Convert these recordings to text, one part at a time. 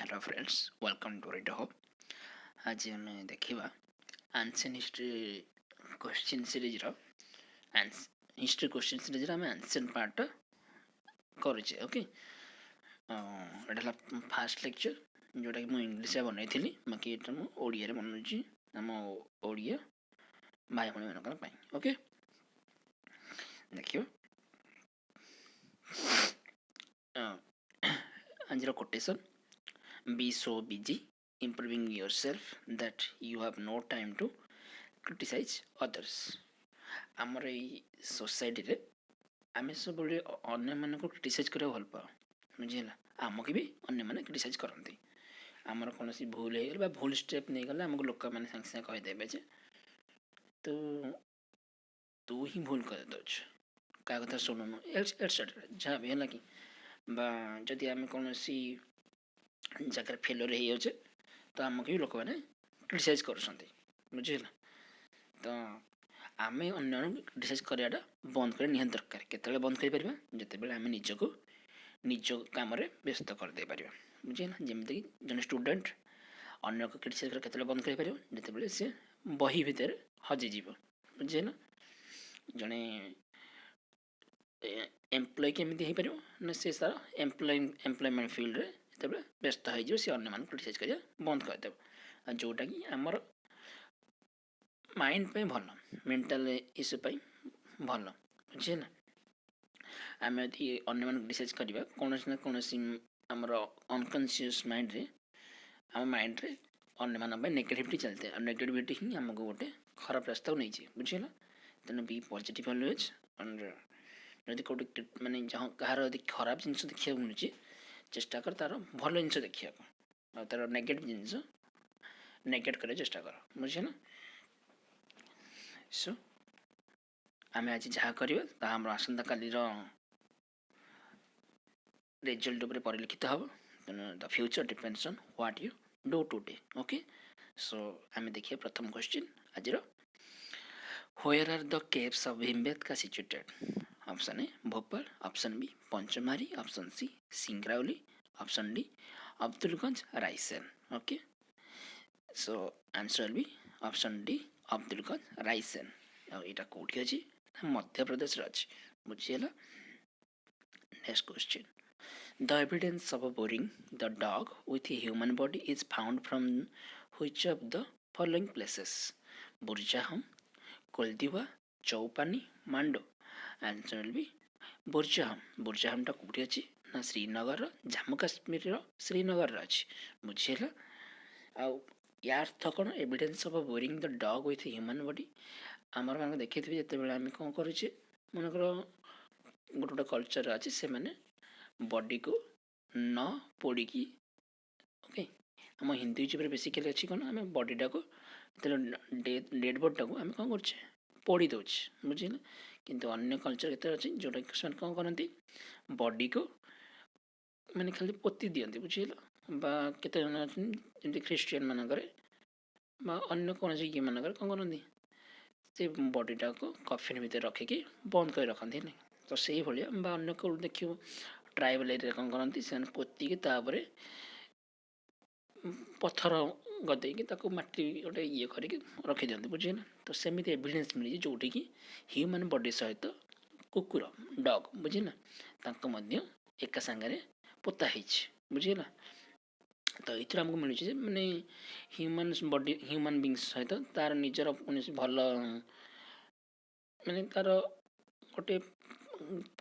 Hello friends, welcome to radio hope. आज आम देखा ancient history question series history question series आम ancient part करुचे। ओके, ये फास्ट लेक्चर जोटा कि मुझे इंग्लीश बनई बाकी ये मुझे ओडिया बनाऊँगी आम ओडिया भाई भाई मान। ओके, देखिए आज quotation be so busy improving yourself that you have no time to criticize others। आमर सोसाइटी रे आम सब अन्य मान को क्रिटिसाइज करा भल पाओ, बुझेगा। आमको भी अन्य मैंने क्रिटिसाइज करती। आमर कौन भूल हो भूल स्टेप नहीं गला आमको लोक मैंने सागे सागे कहीदेवे जे तो तू ही भूल कर दौच क्या कथा शुणुन एटसेट्रा जहाँ भी है कि जदि आम कौन जगह फेलर हो जाए तो आमको भी लोक मैंने क्रिटिसाइज कर बुझेगा। तो आम अन्य क्रिटिसाइज कराटा बंद कर निहाती दरकार। केतले बंद कर जिते आम निजक निज कम व्यस्त करदे पार, बुझेगा। जमीक जन स्टूडेंट अन्य को क्रिटिसाइज कर बंद कर जिते सी बही भितर हजिज, बुझेगा। जड़े एम्प्लॉय केमी हो पार ना सी सार एम्प्लॉयमेंट फील्ड रे जिते व्यस्त हो सी अन्य मान क्रिटिसाइज कर बंद करदे जोटा कि आमर माइंड पे भल मेंटल इश्यू भल, बुझेगा। आम यदि अन्य मान क्रिटिसाइज करवा कौन ना कौन आमर अनकनसीयस माइंड रे आम माइंड रे अन्य मान नेगेटिविटी चलते हैं। नेगेटिविटी ही आमको गोटे खराब रास्ता को नहीं, बुझेगा। तेना बी पॉजिटिव ऑलवेज एंड जदि कौटे माने जहाँ कहार यदि खराब जिनस देखा मिलूँ चेष्टा कर तार भल जिन देखा तार नेगेटिव जिनस नेगेट कर चेष्टा कर, बुझेगा। सो आम आज जहाँ करवा आम आसंता काली रिजल्ट उपर परिलक्षित हम। The future depends on what you do today. Okay, so आम देखिए प्रथम क्वेश्चन आज where are the caves of Bhimbetka situated. Option A Bhopal, option B Pachmarhi, option C Singrauli, option D Abdullaganj Raisen. Okay, so answer be option D Abdullaganj Raisen. यहाँ कौटी अच्छी मध्य प्रदेश अच्छी, बुझीगला। Next question, the evidence of burying the dog with a human body is found from which of the following places? Burzahom, Koldihwa, Chopani, Mando. Answer भी बुरजाहम। बुरजाहमटा कौटी अच्छी ना श्रीनगर जम्मू काश्मीर श्रीनगर अच्छी, बुझेगा। आर्थ कौन evidence of boring the dog with human body आमर मान देखी थे जिते आम कौन करुचे मनकर गोटे गोटे कल्चर अच्छी से मैंने बॉडी को न पोड़ी। ओके, आम हिंदुइज्म बेसिकली अच्छी कौन आम बॉडीटा को डेड बॉडीटा को आम कौन कर पोड़ी दौचे, बुझेगा। किंतु अन्य कल्चर केते अच्छी जोटा कि कौन करती बॉडी को मैंने खाली पोती दियंती, बुझेगा। केते जन जमी ख्रीस्टियन मानक अन्य कौन ये मानक कौन करती से बॉडीटा को कफिन भितर रखिकी बंद कर रखती है। तो से भाया अन्य कौन देख ट्राइबल एरिया कौन करती से पोतिकी तापर पत्थर गदेकी मटी गोटे ये करके रखी दिखती, बुझेगा। तो सेमती एविडेंस मिली जोटि कि ह्यूमन बॉडी सहित कुकुर डग, बुझेगा, एका सांगे पोता है, बुझेगा। तो ये आमको मिलूँ माने ह्यूमन बॉडी ह्यूमन बींग सहित तार निजर कौन भल माने तार गोटे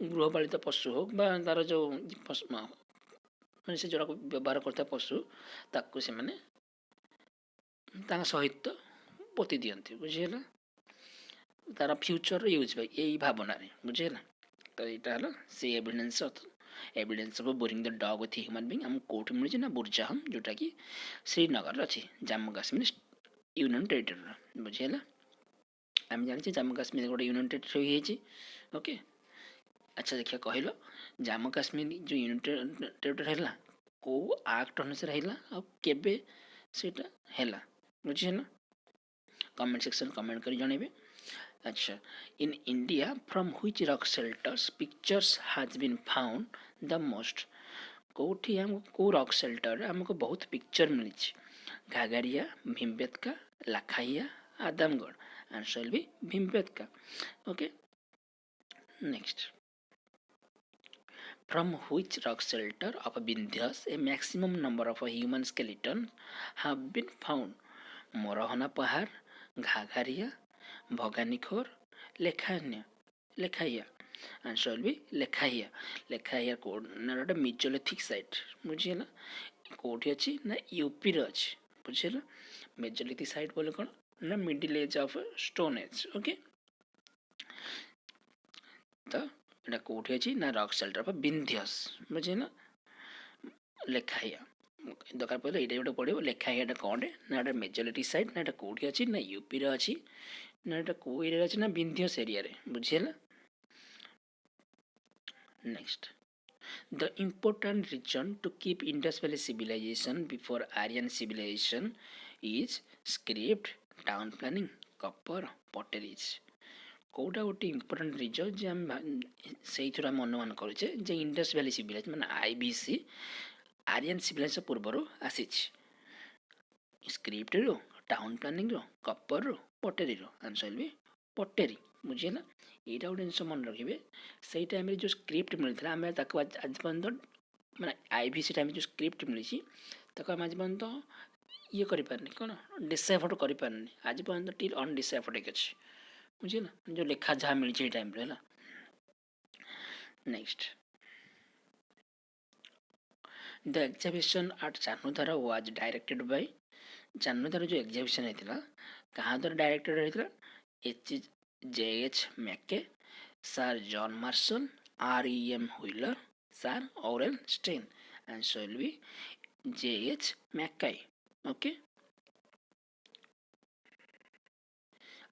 गृहपालित पशु हो तार जो मैंने से जोड़ा व्यवहार करता पशु ताकू से मैंने सहित पोती दियंती, बुझेगा। तार फ्यूचर यूज पाई यही भावना, बुझेगा। तो यहाँ से evidence of boring the dog with human being आम कौट मिलूँ ना बुरजाहम जोटा कि श्रीनगर अच्छी जम्मू काश्मीर यूनियन टेरिटरी, बुझेगा। आम जानी जम्मू काश्मीर गोटे यूनियन टेरिटरी होती। ओके, अच्छा देखिए कहल जम्मू काश्मीर जो यूनियन टेरिटरी है कौ आक्ट अनुसार है केबे सेटा है, बुझेगा। कमेंट सेक्शन कमेंट कर जनइबे। अच्छा, in India from which rock shelters pictures has been found the most. कौटी हमको कौ रॉक शेल्टर हमको बहुत पिक्चर मिली घाघरिया भीमबेटका लाखाइया आदमगढ़ आंसर भी Bhimbetka okay next from which rock shelter of Vindhyas a maximum number of human skeletons have been found मोरहना पहाड़ घाघरिया भगानीखोर लेखान्य लेखाइया answer भी लेखाइया लेखाइया code Mesolithic site बुझीला कोठी अछि ना यूपी रे अछि बुझीला मेजोलिथिक साइट बोले कोन ना middle age of stone age okay तो एटा कोठी अछि ना रॉक शेल्टर ऑफ विंध्यस बुझीला लेखाइया दरकार पड़े ये गोटे पड़ो लेखाइटा कौन ना मेजोरिटी साइड ना कौटी अच्छी ना यूपी रे अच्छी ना कौ एरिया अच्छी ना विंध्यस एरिया रे बुझीला next the important reason to keep Indus valley civilisation before Aryan civilisation is script town planning copper potteries कौटा गोटे इम्पोर्टेंट रीजन जे आम से आम अनुमान करुचे जे इंडस वैली सिविलाइजेशन माने आईवीसी आर्यन सिविलाइजेशन पूर्व आसी स्क्रिप्ट रो टाउन प्लानिंग रो कपर रो पटेरी रो आंसर भी पटेरी बुझीला यहाँ गोटे जिन मन रखिए से टाइम जो स्क्रिप्ट मिलता आम आज पर्यटन माने आईवीसी टाइम जो स्क्रिप्ट मिली आम आज पर्यटन ये करें कौन डिसाइफर्ड करें आज पर्यटन टिल अनडिसाइफर्ड अच्छे बुझीला जो लेखा जहाँ मिली टाइम है next the exhibition at Chanhudaro was directed by Chanhudaro जो एग्जिबिशन होता क्या द्वारा डायरेक्टेड होता H Mackay sir John Marshall REM Wheeler sir Aurel Stein answer will be JH Mackay okay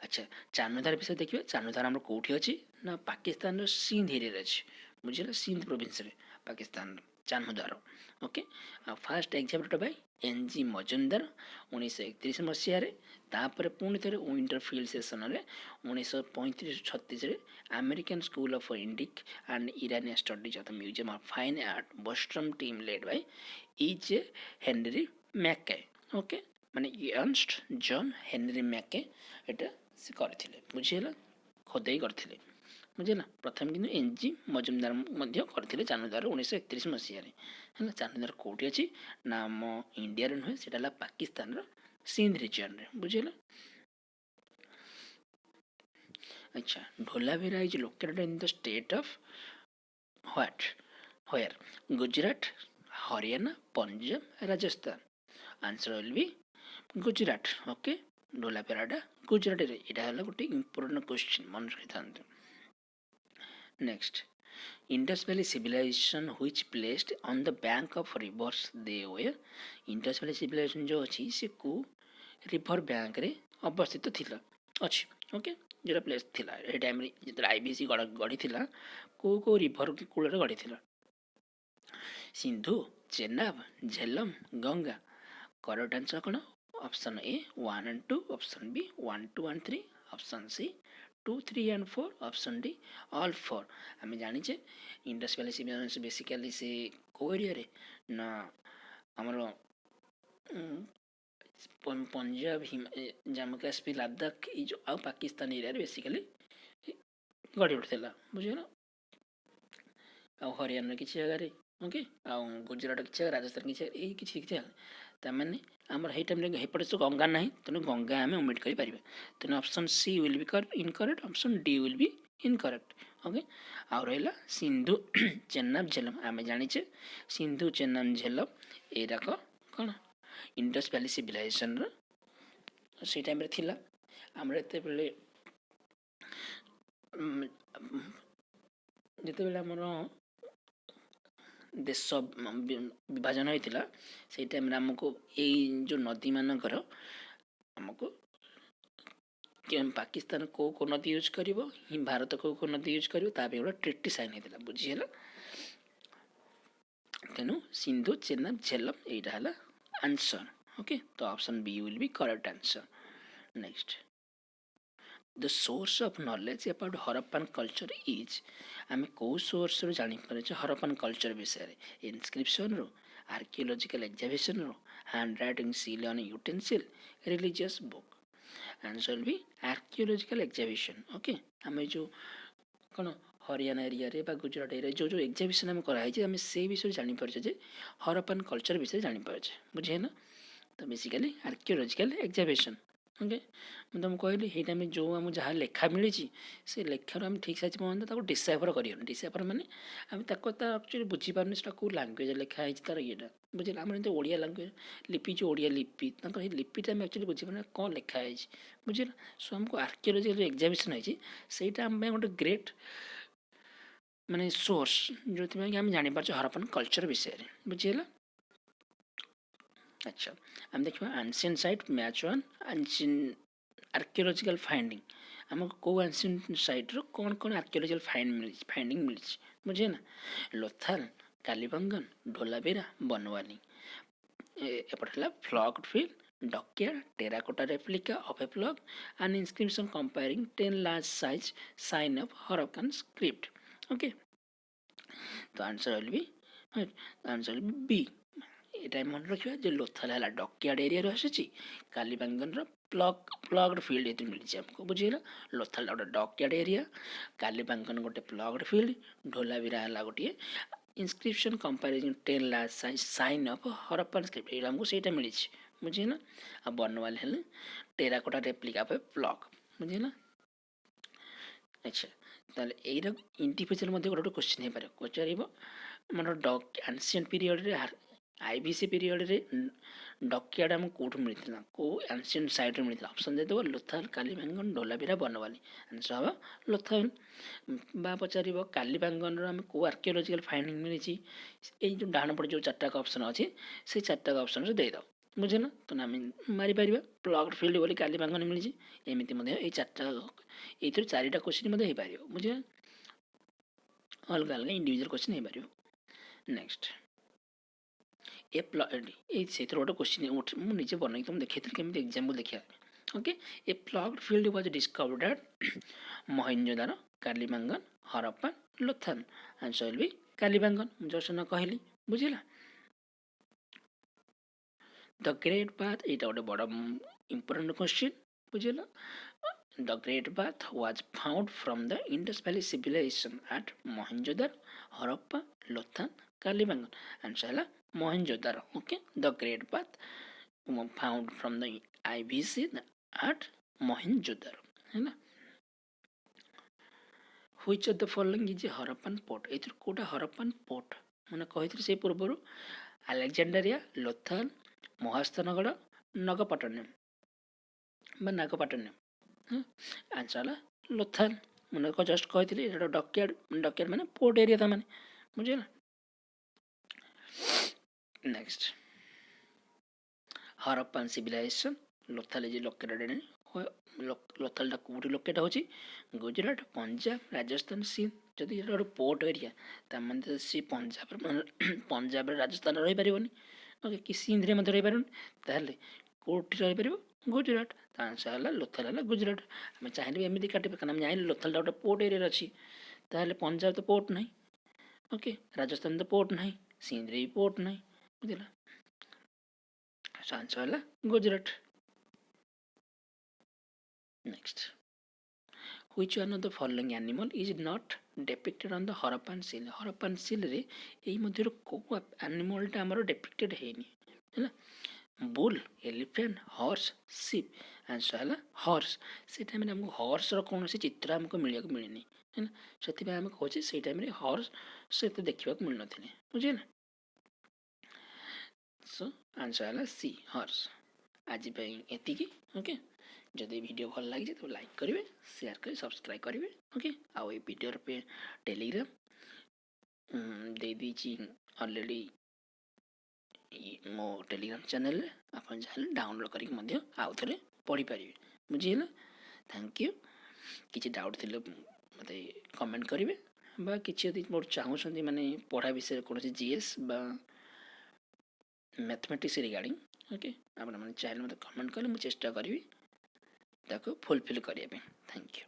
अच्छा चानुधार विषय देखिए चानुधार आम कौटी अच्छी ना पाकिस्तान सिंध एरिया अच्छी बुझे Sindh province Pakistan Chanhudaro okay first exam by NG Majumdar 1931 मसीह तापर पुणी थे विंटर फील्ड सेसन में 1935-36 American school of Indic and Iranian studies of the museum of fine art Boston team led by EJ Henry Mackay okay माने Ernest John Henry Mackay एटा से करथिले बुझिला खोदाई करथिले बुझिला प्रथम किंतु NG मजुमदार मध्य करथिले चानुधार 1931 मसीह है चानुधार कौटी अच्छी ना आम इंडिया नुहे से पाकिस्तान सिंध रिजन रे बुझिला अच्छा Dholavira is located in the state of what where Gujarat Haryana Punjab Rajasthan answer will be Gujarat okay ढोलावीराटा गुजरात रे एटा हला गोटे इंपोर्टेंट क्वेश्चन मन रखि थांते next Indus valley civilisation which placed on the bank of rivers they were Indus valley civilisation जो अच्छी से को रिवर बैंक रे अवस्थित थिला अच्छी ओके जो प्लेस थिला ए टाइम रे जिते आईबीसी गढ़ी थिला को रिवर कूल रे गढ़ी थिला सिंधु चेनाब झेलम गंगा करेक्ट आंसर कौन option A 1 and 2 option B 1 2 and 3 option C 2 3 and 4 option D all 4 आम जाचे इंडस वैली सिविलाइजेशन बेसिकली से को एरिया रे ना आमर पंजाब जम्मू काश्मीर लद्दाख ये जो पाकिस्तान एरिया बेसिकली गढ़ी उठा बुझेगा आ हरियाणा किसी जगह ओके आ गुजरात किसी जगह राजस्थान किसी किसी ताने आमर हे टाइम हेपटे तो गंगा ना तेणु गंगा आम ओमिट करें तेणु option C will be incorrect option D will be incorrect okay आ रहा सिंधु चेन्नाब झेलम आम जाचे सिंधु चेन्नाब झेलम एराक कौन इंडस वैली सिविलाइजेशन से टाइम थिला आमर एत जिते आमर देश विभाजन होता से टाइम आमको यही जो नदी मानकर आमको पाकिस्तान को नदी यूज कर भारत को नदी यूज कर गोटे ट्रिटी साइन होता बुझीगला तेणु सिंधु चेन्नाब झेलम यहाँ है आंसर ओके तो option B will be correct answer next the source of knowledge about Harappan culture is आम कौ सोर्स रू जापर हरप्पन कल्चर विषय इनस्क्रिप्शन रू आर्कियोलॉजिकल एग्जामिनेशन रू hand writing seal on utensil religious book answer भी आर्कियोलॉजिकल एग्जामिनेशन ओके आम जो कौन हरियाणा एरिया रे गुजरात एरिया जो जो एग्जामिनेशन आम कराई आम से विषय जापर हरप्पन कल्चर विषय जापर बुझे ना तो बेसिकली आर्कियोलॉजिकल एग्जामिनेशन ओके मुझे तुमको कहली ये आम जो आम जहाँ लेखा मिली से लेखार आम ठीक से पहुँचा डिसाइफर कर डिसाइफर माने आम एक्चुअली बुझीपार से कौ लांगुएज लिखाई तार ये बुझे आम ओडिया लांगुएज लिपि जो ओडिया लिपि लिपिटा आम एक्चुअली बुझीपार कौन लिखाई बुझे सो आमको आर्कियोलॉजिकल एग्जामिनेशन होती से आम गोटे ग्रेट माने सोर्स जो आम जापर हरप्पन कल्चर विषय बुझीगला अच्छा आम देखा ancient site match one ancient archaeological finding आमको कौ एंशिएंट साइट रो कौन कौन आर्कियोलॉजिकल फाइंडिंग मिली बुझे ना लोथाल कालीबंगन ढोलाबीरा बनवानी एपटे ploughed field dockyard terracotta replica of a plough and inscription comparing 10 large size sign of Harappan script okay तो आंसर विल बी ये मन रखा जो लोथल है डॉकयार्ड एरिया आसी कालीबांगन प्लग्ड फील्ड ये मिली आमको बुझेगा लोथल गोटे डॉकयार्ड एरिया कालीबांगन गोटे प्लग्ड फील्ड ढोलाबीरा है गोटे inscription comparison 10 large size sign of Harappan script ये आमको सहीटा मिली बुझे ना आ बनवाल है terracotta replica of a plug बुझे ना अच्छा ताले एरा इंडिविजुअल गोटे गोटे क्वेश्चन हो पारे पचार मन डॉक एंशिएंट पीरियड रे आईवीसी पीरियड रे डॉकयार्ड आम कौट मिलता कौ एंशिएंट साइट मिलता ऑप्शन दे देव लोथाल कालीबांगन ढोलाबीरा बनवाली आंसर हम लोथाल बा पचार कालीबांगन आम कौ आर्कियोलॉजिकल फाइंडिंग मिली जो डाण पटे जो चार्टा ऑप्शन अच्छे से चार्टा ऑप्शन से देद बुझे ना तो आम मारिपर प्लग्ड फील्ड बोली कालीबांगन मिली एमती चार्टा ये चारिटा क्वेश्चन हो पार बुझे अलग अलग इंडिविजुअल क्वेश्चन हो पार नेक्स्ट ए से गोटे क्वेश्चन मुझे बनई तुम देखी केमी एग्जाम्पल देखा okay a ploughed field was discovered at Mohenjodaro Kalibangan Harappa Lothal answer भी कालीबांगन जस्ट न कहली बुझेगा द ग्रेट बाथ ये गोटे बड़ इंपोर्टेंट क्वेश्चन बुझेगा the great bath was found from the Indus valley civilisation at Mohenjodaro Harappa Lothal Kalibangan answer है Mohenjodaro okay the great bath found from the IVC at Mohenjodaro है ना which of the following is Harappan port a Kota Harappan port मैंने कही से पूर्व अलेक्जेंडरिया लोथल महास्थनगढ़ नागपट्टनम आंसर है लोथल मैंने जस्ट कही डॉकयार्ड मैंने पोर्ट एरिया था मैंने बुझे ना next Harappan civilisation Lothal is located in Lothal कौटी लोकेट हो गुजरात पंजाब राजस्थान सिंध जदि गोटे पोर्ट एरिया तो सी पंजाब राजस्थान रही पारे ओके कि सिंध रे रही पारे कौटी रही गुजरात तो आंसर है लोथल है गुजरात आम चाहिए एमती काटे कारण जान लोथल गोटे पोर्ट एरिया अच्छी ताल पंजाब तो पोर्ट ना ओके राजस्थान तो पोर्ट ना सिंध रे पोर्ट ना बुझला आंसर है Gujarat next which one of the following animal is not depicted on the Harappan seal Harappan seal रे एई मध्यरु को एनिमल टा हमरो डिपिक्टेड हेनी हैला bull elephant horse ship answer है हॉर्स से टाइम में हमको हॉर्स रो कौन से चित्र हमको मिलिया को मिलनी है ना सेति हम कहचे से टाइम में हॉर्स से तो देखिबा को मिल नथिले बुझे ना सो आंसर है सी हॉर्स आज पे एतिकी ओके जदि वीडियो भल लगे तो लाइक करेंगे शेयर करें सब्सक्राइब करेंगे ओके आउ ये वीडियो पे टेलीग्राम दे दीची ऑलरेडी मो टेलीग्राम चैनल आप डाउनलोड करके आउ थे पढ़ी पारे बुझेगा थैंक यू किसी डाउट थे मत कमेंट करेंगे बा कि मोर चाहूँ माने पढ़ा विषय कौन जीएस बा मैथमेटिक्स रिगार्डिंग ओके आप चाहिए मत कमेंट कले मुझे चेष्टा करी ताको फुलफिल करने। Thank you.